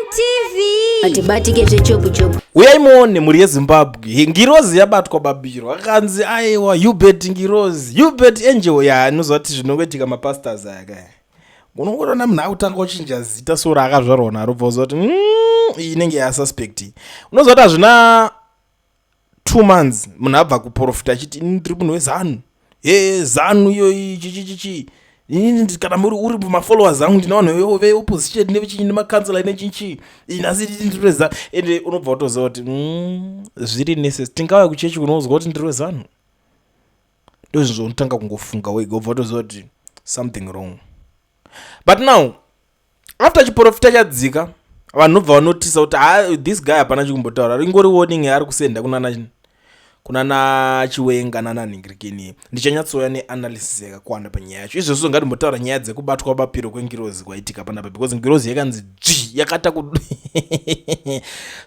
TV atibatike zvechopu chopu. Uyaimone muri yeZimbabwe ngirozi yabatwa babiro akanzi aiwa Uebert ngirozi Uebert angel ya anozoti zvinoitika mapastors aka unongona munhu akutanga kuchinja zita sora akazvarwa naro bvozoti inenge yasuspect unozoti hazvina 2 months munhu abva kuprofita achiti ndiri munhu wezanu zanu iyo chichichichi kana muri uri mafollowers angu ndina vanhu veopposition nevechinimacancela nechinchi inasi ndirweza ende unobva utoziva kuti zviri necessary tingauya kuchechi unozwa kuti ndiri wezanu ndozvinzo unotanga kungofunga wega ubva utoziva kuti something wrong. But now after chiprofita chadzika vanhu nobva vanotisa kuti this guy hapana chikumbotaura ringori warning yaari kusenda kunana chiwenga nananhingirikini ndichanyatsoya neanalysis yakakwana panyaya yacho izvozvo ngatimbotaura nyaya dzekubatwa bapiro kwengirozi kwaitika panapa because ngirozi yakanzi yakata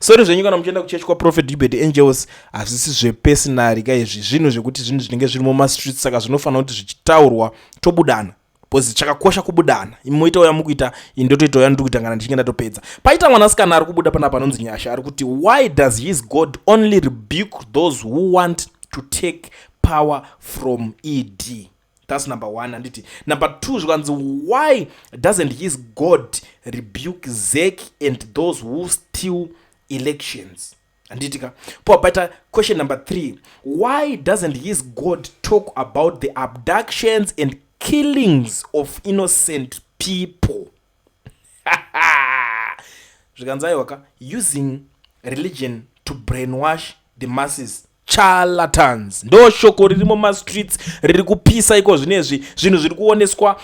sori zvenyu kana muchienda kuchechi kwaprophet Uebert angels hazvisi zvepersonary kaizvi zvinhu zvekuti zvinhu zvinenge zviri mumastreets saka zvinofanira kuti zvichitaurwa tobudana because chakakosha kubudana imoita uya mukuita indotoita uya ndikuita kana ndichinge ndatopedza. Paita mwanasikana ari kubuda panapa anonzi Nyasha ari kuti why does his God only rebuke those who want to take power from ED? That's number 1. Anditi number 2 zvikanzi why doesn't his God rebuke Zek and those who steal elections? Anditika po paita question number 3 why doesn't his God talk about the abductions and killings of innocent people? Zvikanzaiwaka using religion to brainwash the masses, charlatans. Ndo shoko riri mumastreets riri kupisa iko zvinezvi zvinhu zviri kuoneswa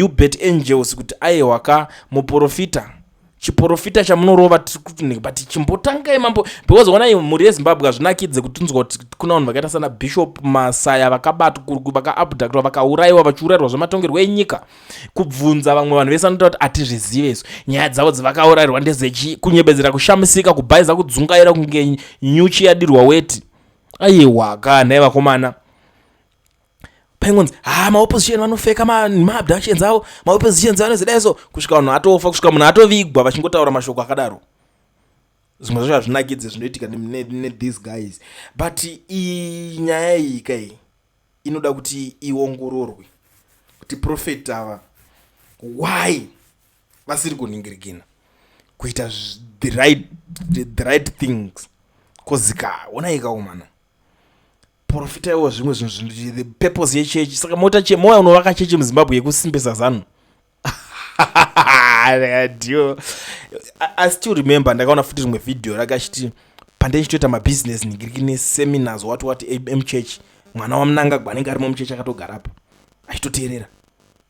Uebert angels kuti aiwaka muprofita chiprofita chamunorova but chimbotangai mambo because ona muri yeZimbabwe zvinakidze kutunzwa kuti kuna vanhu vakaita sana Bishop Masaya vakabatwa vakaabductwa vakaurayiwa vachiurayirwa zvematongerwo enyika kubvunza vamwe vanhu vese anotaura kuti atizvizive isu nyaya dzavo dzavakaurayirwa ndedzechi kunyebedzera kushamisika kubhaiza kudzungaira kunge nyuchi yadirwa weti aiwa kana vakomana penguins maopposition vanofeka maabductions avo maoppositions vanozidaiso kusvika vanhu atofa kusvika munhu atovigwa vachingotaura mashoko akadaro zvimwe zvacho hazvinakidze zvinoitika these guys but nyaya iyi kai inoda kuti iongororwe kuti prophet ava why vasiri kunhingirikina kuita the right things kozika ona ikaumana profita iwo zvimwe zvinhu the purpose yechechi saka moya unovaka chechi muZimbabwe yekusimbisa zanu. I still remember ndakaona futi rimwe video rakachiti pandei chitoita mabusiness ningirikine seminars wati mchurch mwana wamunangagwa anenge arimo muchechi akatogarapo achitoteerera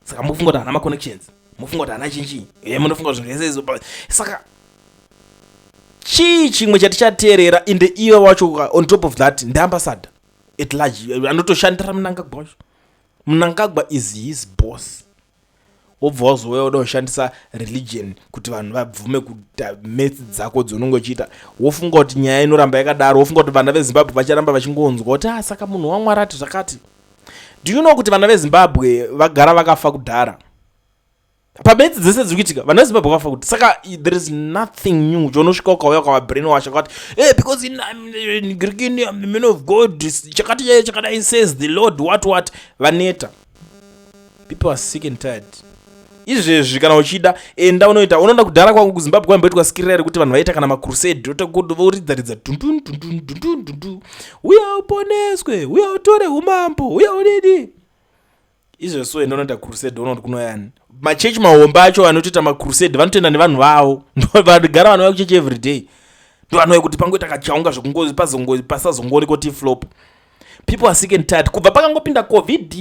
saka mufunga kuti hana maconnections mufunga kuti hana chinchi munofunga kuti zvinhu zvese saka chii chimwe chatichateerera inde iwe wacho on top of that ndeambassador at large anotoshandira Mnangagwa wacho. Mnangagwa is his boss. Obva wazouya uda kushandisa religion kuti vanhu vabvume kuita meti dzako dzaunongochiita wofunga kuti nyaya inoramba yakadaro wofunga kuti vana veZimbabwe vacharamba vachingonzwa kuti saka munhu waMwari ati zvakati. Do you know kuti vana veZimbabwe vagara vakafa kudhara pabeti dzese dzikuitika vana veZimbabwe vakafa kuti saka there is nothing new chonosvika ukauya kwavabrainwash akati because in Greek I'm the man of God chakadai says the Lord what vaneta. People are sick and tired. Izvezvi kana uchida enda unoda kudhara kwangu kuZimbabwe kwamboitwa skirira kuti vanhu vaita kana macrusade voridzaridza uya uponeswe uya utore umambo uya udidi izvezvo enda unoita crusade unoda kunoyani machechi mahomba acho anotoita macrusade vanotoenda nevanhu vavo vanogara vanhu vakuchechi everyday ndo vanouya kuti pangoita kachaunga zvokungozi pasazongori kuti flop. People are sick and tired kubva pakangopinda covid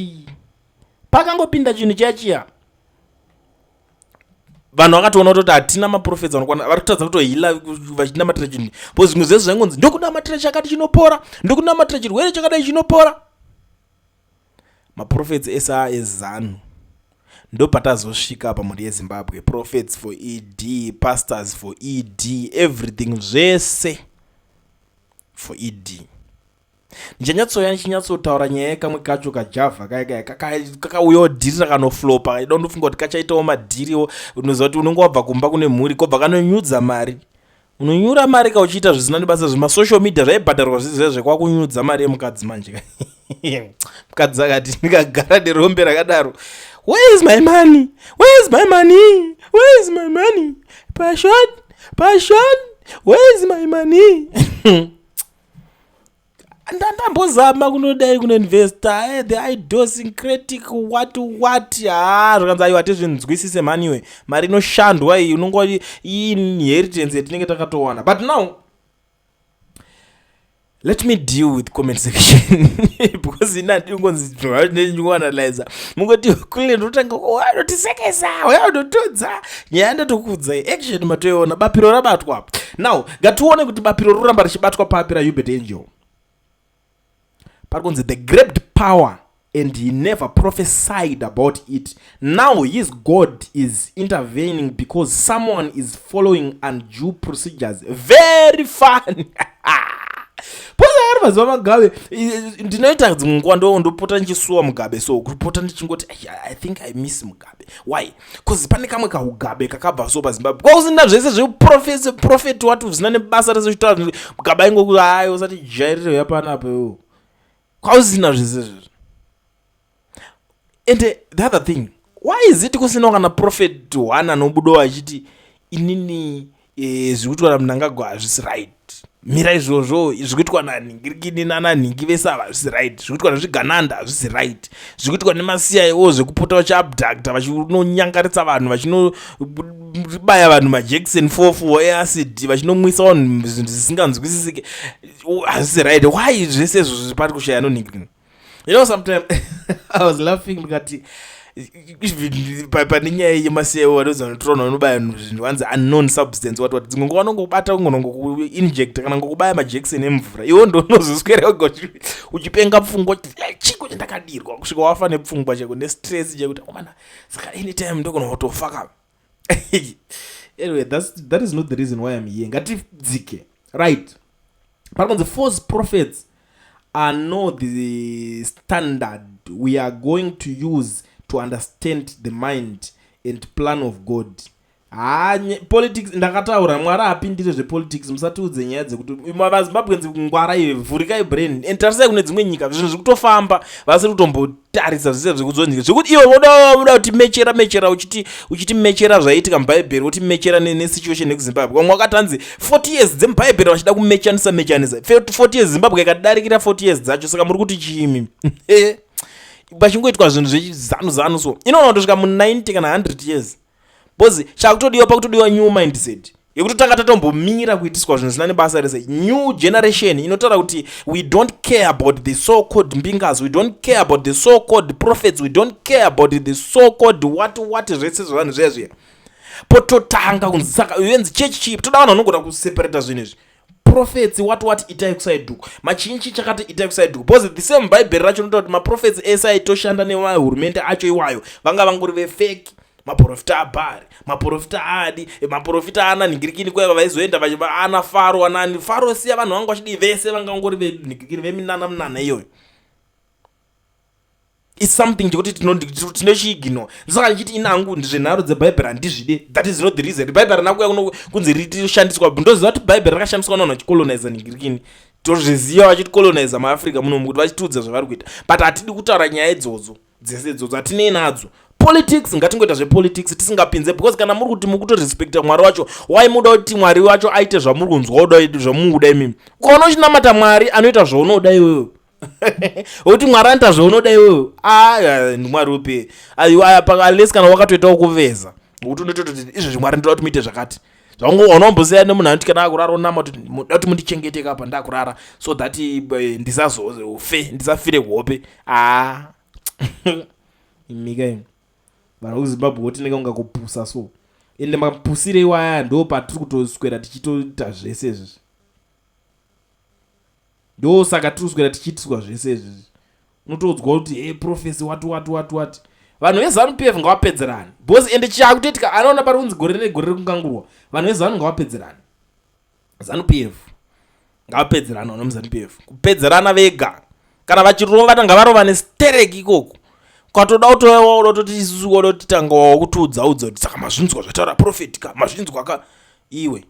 pakangopinda chinhu chachiya vanhu vakatoona kuti hatina maprofets vanokwana vari kutadza kutohila vachinamatira chinhu po zvimwe zvese zvaingonzi ndokunamatira chakati chinopora ndokunamatira chirwere chakadai chinopora. Maprofets esa ezanu ndo patazosvika pamuri yeZimbabwe prophets for ED pastors for ED everything zvese for ED ndichanyatsoya ndichinyatsotaura nyaya yekamwe kacho kajavha kakauyawo dhiri rakanoflopa. I don't funga kuti kachaitawo madhiriwo. Unoziva kuti unenge wabva kumba kune mhuri kobva kanonyudza mari. Unonyura mari kauchiita zvisina nebasa zvemasocial media zvaibhadharwa zvizvezve kwakunyudza mari yemukadzi manje. Mukadzi akati ndikagara nerombe rakadaro, where is my money, where is my money, where is my money, passion, where is my money. Ndambozama kunodai kunoinvesta the idiosyncratic what zvakanzi aiwa tezvinzwisise mhaniwe mari inoshandwa iyi unongwa inheritance yatinenge takatowana. But now let me deal with comment section because inandingonzianalyza mungoti kule ndotanga wanotisekesa wanotodza nyaya ndatokudza action matoiona bapiro rabatwa. Now ngatione kuti bapiro roramba richibatwa papi raUbert Angel. They grabbed power and he never prophesied about it. Now his God is intervening because someone is following undue procedures. Very fun. Poza Mugabe ndinoita dzimwe ndopota ndichisuwa Mugabe so kupota ndichingoti I think I miss Mugabe. Why? Because pane kamwe kaUgabe kakabva so paZimbabwe. Kwausina zvese zveprophet watu zvina nebasa rese zvitaura Mugabe aingokuti hayi usati jairiro yapana apo. Kwausina zvese. And the other thing, why is it kusina kana prophet one anobudo achiti inini zvikuitwa mnangagwa hazvisi right. Mira izvozvo zvikuitwa nanhingirikini nananhingi vese ava hazvisi right. Zvikuitwa nezvigananda hazvisi right. Zvikuitwa nemasiyawo zvekupota vachiabducta vachinonyangaritsa vanhu vachinobaya vanhu majekiseni 4 eacid vachinomwisa vanhu zvinhu zvisinganzwisisike hazvisi right. Why zvese izvo zvipari kushaya anonhingirikini? You know, sometimes I was laughing because pane nyaya yemasiyawo vanozanotora vanobaya zvinhu vanzi unknown substance what dzimwe nguva vanongobata kungoinject kana ngokubaya majekiseni emvura iwo ndonozoswera uchipenga pfungwa kuti chiko chandakadirwa kusvika wafa nepfungwa cheko nestress chekuti komana saka anytime ndogona kutofaka. Anyway, that is not the reason why I'm here. Ngatidzike right but the false prophets are not the standard we are going to use to understand the mind and plan of God. Politics ndakataura mwari apindire zvepolitics musatiudze nyaya dzekuti vaZimbabwenzi ngwara ive vhurikai brain and tarisai kune dzimwe nyika zvinhu zvikutofamba vasiri kutombotarisa zvese zvekuzonzika zvekuti iwe voda kuti mechera uchitimechera zvaiitika mubhaibheri utimechera nesituation yekuZimbabwe. Vamwe vakatanzi 40 years dzemubhaibheri vachida kumechanisa 40 years Zimbabwe ikadaririra 40 years dzacho saka muri kuti chiimi pachingoitwa zvinhu zvechizanu so inoona kutosvika mu90 kana 100 years bozi chakutodiwa pakutodiwa new mindset yekuti tanga tatombomira kuitiswa zvinhu zvisina nebasa rese. New generation inotaura kuti we don't care about the so called mbingas, we don't care about the so called prophets, we don't care about the so called what zvese zvavanhu zvezvi pototanga kunzi saka yenzi church chip toda vanhu vanogona kuseparata zvinhu izvi prophets what itai kuside huko machinchi chakati itai kuside huko because the same bible racho notaura kuti maprophets ese aitoshanda nevahurumende acho iwayo vanga vangori vefake maprofita abhari maprofita adi maprofita ananhingirikini kwaiva vaizoenda ana faro anani faro siya vanhu vanga vachidii vese vanga vangori venhingirikini veminana iyoyo. It's something chekuti tinochiigino saka ndichiti inangu ndizvenharo dzebhaibheri handizvide. That is not the reason bhaibheri rinakuya kunzi ritishandiswa ndoziva kuti bhaibheri rakashandiswa navanhu vachikoloniza nhingirikini tozviziva vachitikoloniza maafrica munomu kuti vachitiudza zvavari kuita but hatidi kutaura nyaya idzodzo dzese idzodzo hatinei nadzo. Politics ngatingoita zvepolitics tisingapinze because kana muri kuti mukutorespecta mwari wacho why muda kuti mwari wacho aite zvamuri kunzwa zvamukuda imimi ukaona uchinamata mwari anoita zvaunoda iwewe kuti mwari anoita zvaunoda iwewe mwari upe alesi kana wakatoitawo kuveza kuti unototi izvezvi mwari ndoda kuti muite zvakati zvaungombosiya nemunhu anoti kana akurara unama kuti muda kuti mundichengeteka apa ndakurara so that ndisazofe ndisafire hope imika imi vanhu kuZimbabwe wotinenge unga kupusa so ende mapusire iwaya ndo patiri kutoswera tichitoita zvese izvi ndo saka tiri kuswera tichiitiswa zvese izvi unotodzwa kuti profesi what vanhu veZANU-PF ngavapedzerani bosi ende chakutoitika anoona pari kunzi gore negore rekungangurwa vanhu veZANU ngavapedzerani ZANU-PF ngavapedzerana nomuZANU PF kupedzerana vega kana vachirova vatanga varova nestereki ikoko kwatoda kutovawo toti isusu koda kutitanga wakutiudza kuti saka mazvinzwa zvataura profetika mazvinzwa ka iwe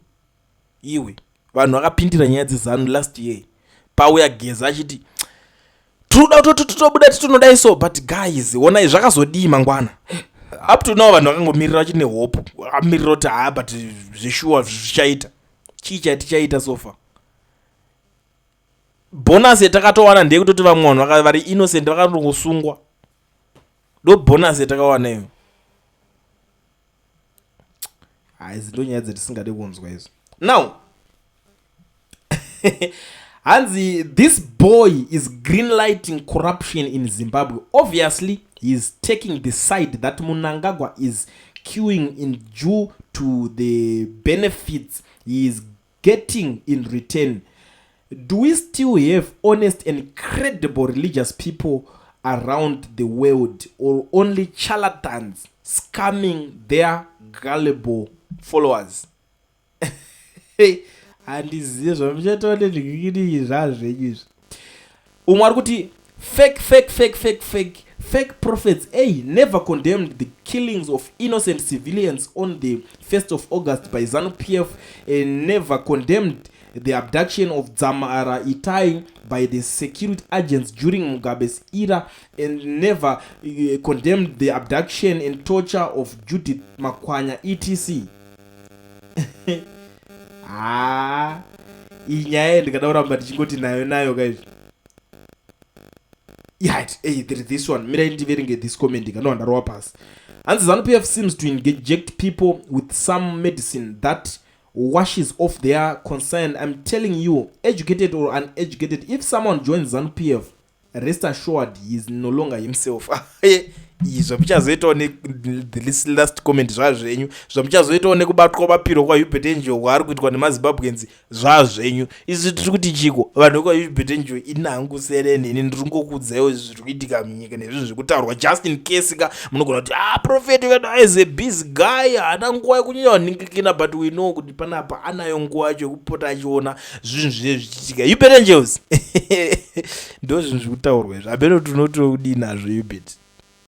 vanhu vakapindira nyaya dzeZANU last year pauya Geza achiti tinoda kuti tobuda tinoda so but guys onai zvakazodii mangwana up to now vanhu vakangomirira vachine hope vakamirira kuti but zveshuwa zvichaita chii chatichaita sofa bonus yatakatowana ndeyekutoti vamwe vanhu vari innocent vakangosungwa ndo bonus yatakawana iyo idzi ndo nyaya dzatisingade kunzwa izvo now hanzi this boy is greenlighting corruption in Zimbabwe. Obviously he is taking the side that Mnangagwa is queuing in due to the benefits he is getting in return. Do we still have honest and credible religious people around the world, or only charlatans scamming their gullible followers? Handizive zvamuchatone ndikikiti zvazvenyizvi umwe ari kuti fake prophets never condemned the killings of innocent civilians on the 1st of August by ZANU PF and never condemned the abduction of Dzamara Itai by the security agents during Mugabe's era and never condemned the abduction and torture of Judith Makwanya etc. Inyaya ndikadaura mba tichingoti nayo guys. Yeah, there is this one. Mira ndiveringe this comment ikano ndarowa pass. And ZANU PF seems to inject people with some medicine that washes off their concern. I'm telling you, educated or uneducated, if someone joins ZANU PF, rest assured he is no longer himself. Zvamuchazoitawo the last comment zvazvenyu zvamuchazoitawo nekubatwa mapiro kwaUbert enjo ari kuitwa nemazimbabwenzi zvazvenyu izvi tiri kuti chiko vanhu kwaUbert enjo inangu serenheni ndiri ngokuudzaiwo zviri kuitika munyika nezvinhu zvekutaurwa just in case ka munogona kuti prophet kana is a busy guy haana nguva yekunyanya kuningikina but we know kuti panapa anayo nguva yacho yekupota achiona zvinhu zvinenge zvichiitika Ubert Angels ndo zvinhu zviri kutaurwa izvi apeno tinotodii nazvo Ubert.